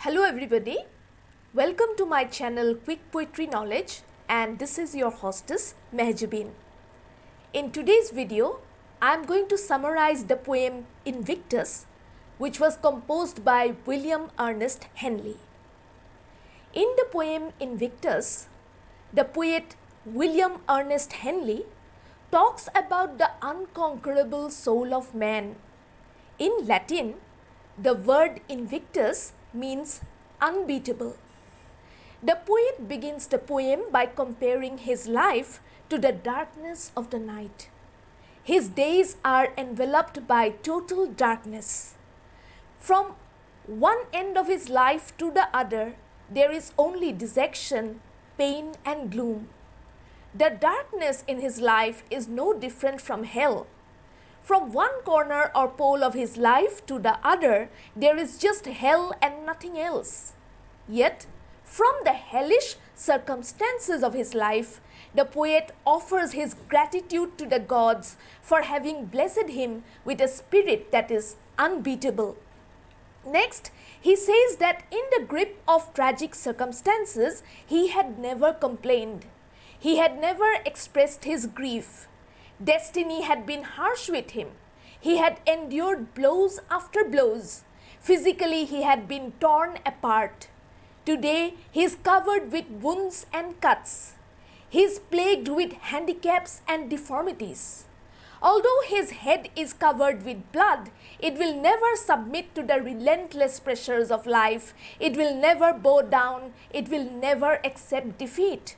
Hello everybody, welcome to my channel Quick Poetry Knowledge, and this is your hostess Mehjabeen. In today's video, I am going to summarize the poem Invictus, which was composed by William Ernest Henley. In the poem Invictus, the poet William Ernest Henley talks about the unconquerable soul of man. In Latin, the word Invictus means unbeatable. The poet begins the poem by comparing his life to the darkness of the night. His days are enveloped by total darkness. From one end of his life to the other, there is only dejection, pain and gloom. The darkness in his life is no different from hell. From one corner or pole of his life to the other, there is just hell and nothing else. Yet, from the hellish circumstances of his life, the poet offers his gratitude to the gods for having blessed him with a spirit that is unbeatable. Next, he says that in the grip of tragic circumstances, he had never complained. He had never expressed his grief. Destiny had been harsh with him. He had endured blows after blows. Physically, he had been torn apart. Today, he is covered with wounds and cuts. He is plagued with handicaps and deformities. Although his head is covered with blood, it will never submit to the relentless pressures of life. It will never bow down. It will never accept defeat.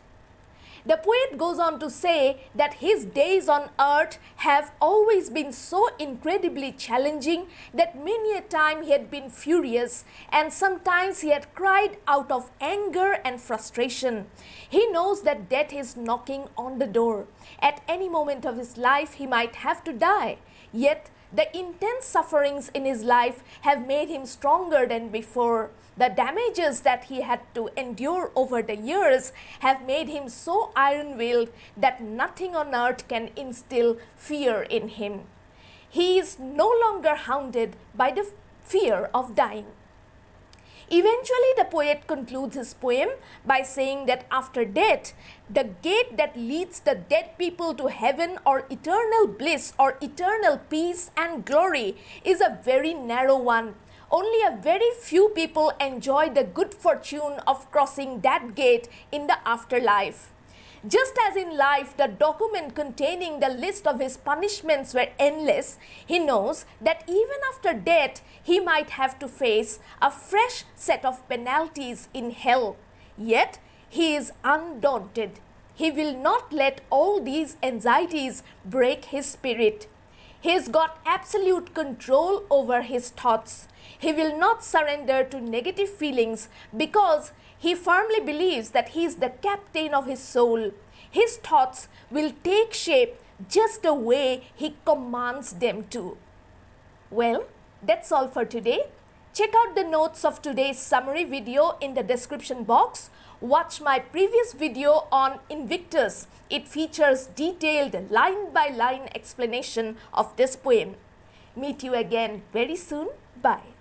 The poet goes on to say that his days on earth have always been so incredibly challenging that many a time he had been furious, and sometimes he had cried out of anger and frustration. He knows that death is knocking on the door. At any moment of his life he might have to die. Yet the intense sufferings in his life have made him stronger than before. The damages that he had to endure over the years have made him so iron-willed that nothing on earth can instill fear in him. He is no longer hounded by the fear of dying. Eventually, the poet concludes his poem by saying that after death, the gate that leads the dead people to heaven or eternal bliss or eternal peace and glory is a very narrow one. Only a very few people enjoy the good fortune of crossing that gate in the afterlife. Just as in life, the document containing the list of his punishments were endless, he knows that even after death, he might have to face a fresh set of penalties in hell. Yet, he is undaunted. He will not let all these anxieties break his spirit. He's got absolute control over his thoughts. He will not surrender to negative feelings because he firmly believes that he is the captain of his soul. His thoughts will take shape just the way he commands them to. Well, that's all for today. Check out the notes of today's summary video in the description box. Watch my previous video on Invictus. It features detailed line-by-line explanation of this poem. Meet you again very soon. Bye.